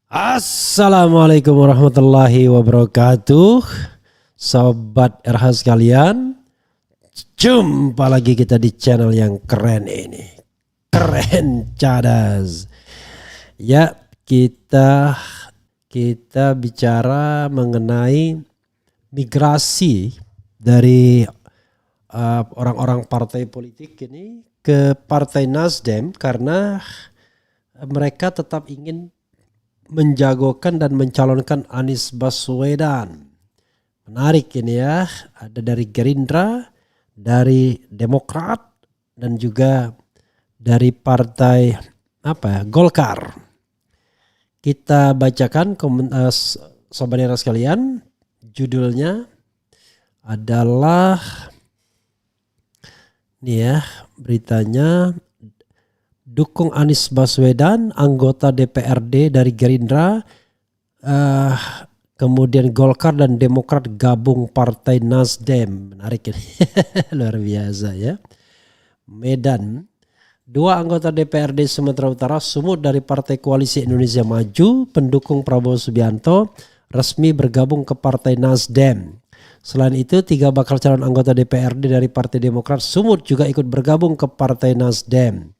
Assalamualaikum warahmatullahi wabarakatuh. Sobat RH sekalian, jumpa lagi kita di channel yang keren ini. Keren cadas. Ya, kita bicara mengenai migrasi dari orang-orang partai politik ini ke Partai Nasdem karena mereka tetap ingin menjagokan dan mencalonkan Anies Baswedan. Menarik ini ya, ada dari Gerindra, dari Demokrat, dan juga dari partai Golkar. Kita bacakan sobat era sekalian, judulnya adalah nih ya, beritanya. Dukung Anies Baswedan, anggota DPRD dari Gerindra, kemudian Golkar dan Demokrat gabung Partai Nasdem. Menarik ini, luar biasa ya. Medan, dua anggota DPRD Sumatera Utara sumut dari Partai Koalisi Indonesia Maju, pendukung Prabowo Subianto, resmi bergabung ke Partai Nasdem. Selain itu, 3 bakal calon anggota DPRD dari Partai Demokrat sumut juga ikut bergabung ke Partai Nasdem.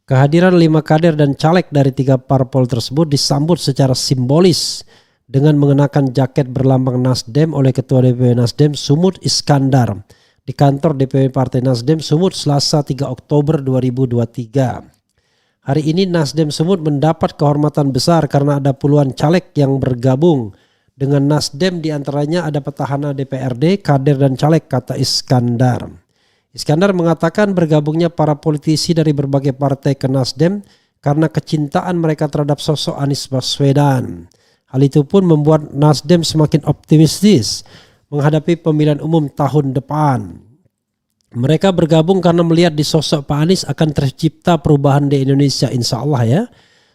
Kehadiran 5 kader dan caleg dari 3 parpol tersebut disambut secara simbolis dengan mengenakan jaket berlambang Nasdem oleh Ketua DPW Nasdem Sumut Iskandar di kantor DPW Partai Nasdem Sumut Selasa 3 Oktober 2023. Hari ini Nasdem Sumut mendapat kehormatan besar karena ada puluhan caleg yang bergabung dengan Nasdem, diantaranya ada petahana DPRD, kader dan caleg, kata Iskandar. Iskandar mengatakan bergabungnya para politisi dari berbagai partai ke Nasdem karena kecintaan mereka terhadap sosok Anies Baswedan. Hal itu pun membuat Nasdem semakin optimistis menghadapi pemilihan umum tahun depan. Mereka bergabung karena melihat di sosok Pak Anies akan tercipta perubahan di Indonesia, insya Allah ya,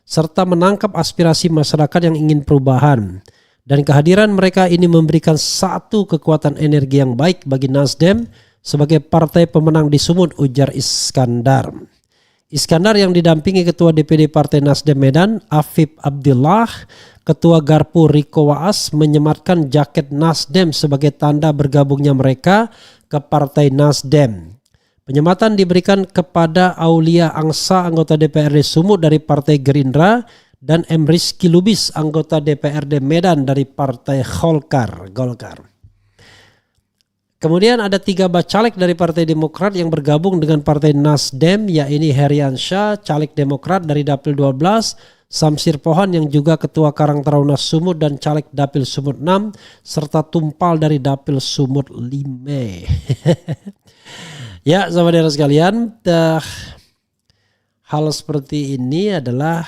serta menangkap aspirasi masyarakat yang ingin perubahan. Dan kehadiran mereka ini memberikan satu kekuatan energi yang baik bagi Nasdem sebagai partai pemenang di Sumut, ujar Iskandar. Iskandar yang didampingi Ketua DPD Partai Nasdem Medan, Afif Abdullah, Ketua Garpu Riko Waas menyematkan jaket Nasdem sebagai tanda bergabungnya mereka ke Partai Nasdem. Penyematan diberikan kepada Aulia Angsa, anggota DPRD Sumut dari Partai Gerindra, dan M. Rizky Lubis, anggota DPRD Medan dari Partai Golkar. Kemudian ada 3 bacalek dari Partai Demokrat yang bergabung dengan Partai Nasdem, yaitu Heriansyah, caleg Demokrat dari Dapil 12, Samsir Pohan yang juga Ketua Karang Taruna Sumut dan caleg Dapil Sumut 6, serta Tumpal dari Dapil Sumut 5. Ya, saudara sekalian, hal seperti ini adalah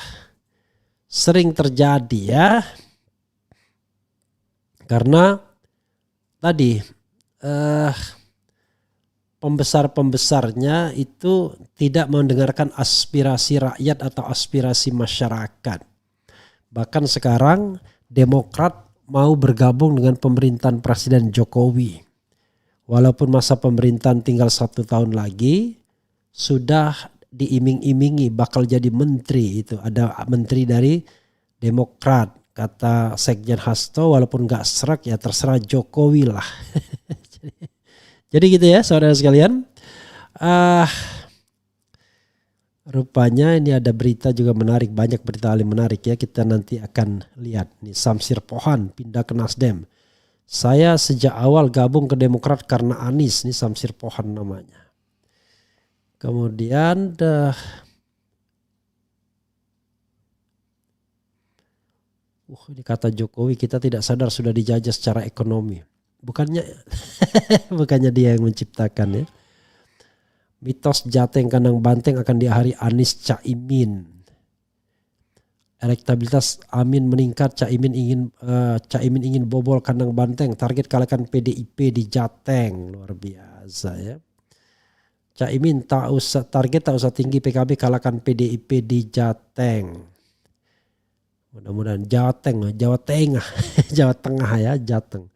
sering terjadi ya. Karena tadi pembesar-pembesarnya itu tidak mendengarkan aspirasi rakyat atau aspirasi masyarakat. Bahkan sekarang Demokrat mau bergabung dengan pemerintahan Presiden Jokowi. Walaupun masa pemerintahan tinggal 1 tahun lagi, sudah diiming-imingi bakal jadi menteri. Itu ada menteri dari Demokrat, kata Sekjen Hasto, walaupun gak serak ya terserah Jokowi lah. Jadi gitu ya saudara sekalian. Rupanya ini ada berita juga menarik, banyak berita paling menarik ya, kita nanti akan lihat. Nih, Samsir Pohan pindah ke Nasdem. Saya sejak awal gabung ke Demokrat karena Anies, ini Samsir Pohan namanya. Kemudian ini kata Jokowi, kita tidak sadar sudah dijajah secara ekonomi. Bukannya dia yang menciptakan ya. Mitos Jateng kandang banteng akan diakhiri Anies Caimin. Elektabilitas Amin meningkat, Caimin ingin bobol kandang banteng, target kalahkan PDIP di Jateng. Luar biasa ya. Caimin target tak usah tinggi, PKB kalahkan PDIP di Jateng. Mudah-mudahan Jawa Tengah Jawa Tengah ya, Jateng.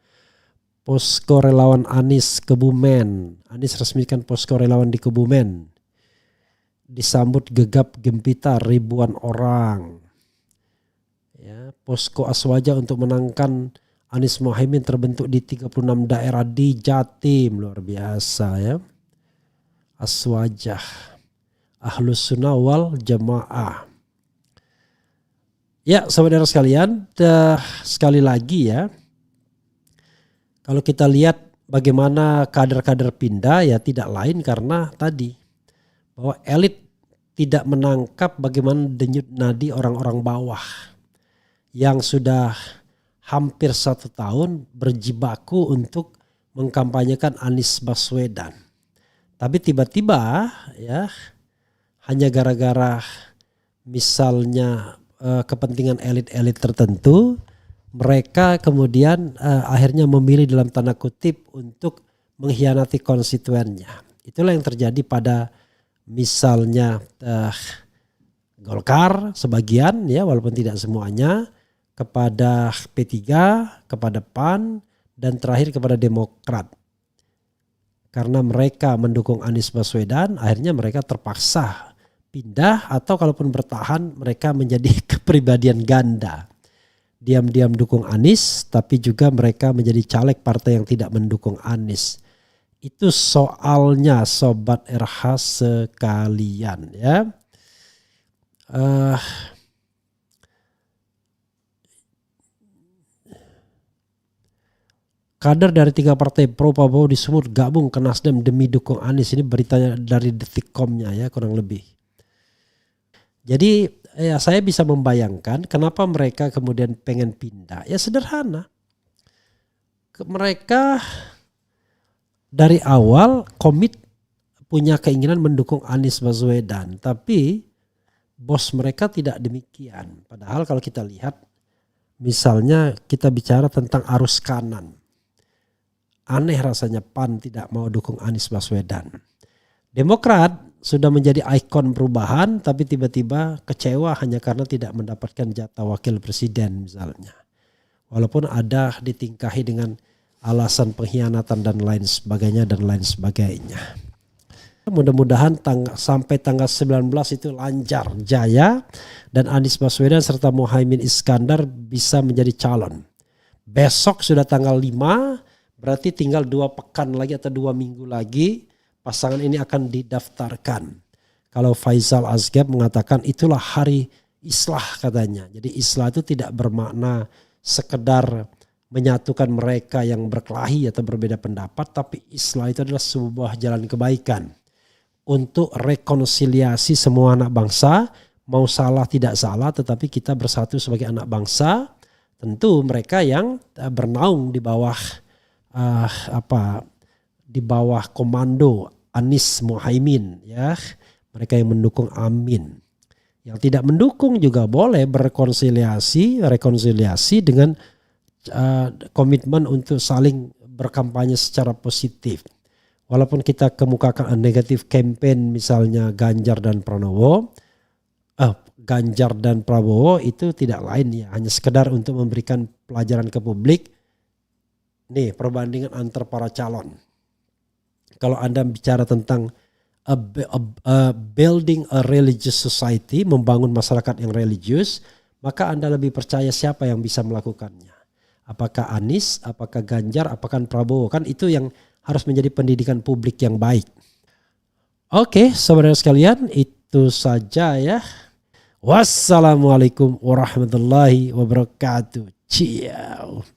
Posko relawan Anies Kebumen. Anies resmikan posko relawan di Kebumen. Disambut gegap gempita ribuan orang. Ya, posko Aswaja untuk menangkan Anies Mohaimin terbentuk di 36 daerah di Jatim. Luar biasa ya. Aswaja, Ahlus Sunnah wal Jamaah. Ya, saudara sekalian, sekali lagi ya. Kalau kita lihat bagaimana kader-kader pindah, ya tidak lain karena tadi bahwa elit tidak menangkap bagaimana denyut nadi orang-orang bawah yang sudah hampir 1 tahun berjibaku untuk mengkampanyekan Anies Baswedan. Tapi tiba-tiba ya hanya gara-gara misalnya kepentingan elit-elit tertentu, mereka kemudian akhirnya memilih dalam tanda kutip untuk mengkhianati konstituennya. Itulah yang terjadi pada misalnya Golkar sebagian ya, walaupun tidak semuanya, kepada P3, kepada PAN, dan terakhir kepada Demokrat. Karena mereka mendukung Anies Baswedan, akhirnya mereka terpaksa pindah atau kalaupun bertahan mereka menjadi kepribadian ganda. Diam-diam dukung Anies, tapi juga mereka menjadi caleg partai yang tidak mendukung Anies. Itu soalnya Sobat RH sekalian ya. Kader dari 3 partai pro Prabowo di Sumut gabung ke Nasdem demi dukung Anies. Ini beritanya dari Detikcom-nya ya, kurang lebih. Jadi ya saya bisa membayangkan kenapa mereka kemudian pengen pindah. Ya sederhana. Mereka dari awal komit punya keinginan mendukung Anies Baswedan. Tapi bos mereka tidak demikian. Padahal kalau kita lihat misalnya kita bicara tentang arus kanan. Aneh rasanya PAN tidak mau dukung Anies Baswedan. Demokrat sudah menjadi ikon perubahan tapi tiba-tiba kecewa hanya karena tidak mendapatkan jatah wakil presiden misalnya. Walaupun ada ditingkahi dengan alasan pengkhianatan dan lain sebagainya. Mudah-mudahan sampai tanggal 19 itu lancar jaya dan Anies Baswedan serta Mohaimin Iskandar bisa menjadi calon. Besok sudah tanggal 5. Berarti tinggal 2 pekan lagi atau 2 minggu lagi pasangan ini akan didaftarkan. Kalau Faisal Asgab mengatakan itulah hari islah katanya. Jadi islah itu tidak bermakna sekedar menyatukan mereka yang berkelahi atau berbeda pendapat. Tapi islah itu adalah sebuah jalan kebaikan. Untuk rekonsiliasi semua anak bangsa. Mau salah tidak salah tetapi kita bersatu sebagai anak bangsa. Tentu mereka yang bernaung di bawah di bawah komando Anies Mohaimin ya, mereka yang mendukung Amin. Yang tidak mendukung juga boleh rekonsiliasi dengan komitmen untuk saling berkampanye secara positif. Walaupun kita kemukakan negatif campaign misalnya Ganjar dan Prabowo itu tidak lain ya, hanya sekedar untuk memberikan pelajaran ke publik. Nih perbandingan antar para calon. Kalau Anda bicara tentang building a religious society, membangun masyarakat yang religius, maka Anda lebih percaya siapa yang bisa melakukannya. Apakah Anies, apakah Ganjar, apakah Prabowo. Kan itu yang harus menjadi pendidikan publik yang baik. Oke, saudara sekalian, itu saja ya. Wassalamualaikum warahmatullahi wabarakatuh. Ciao.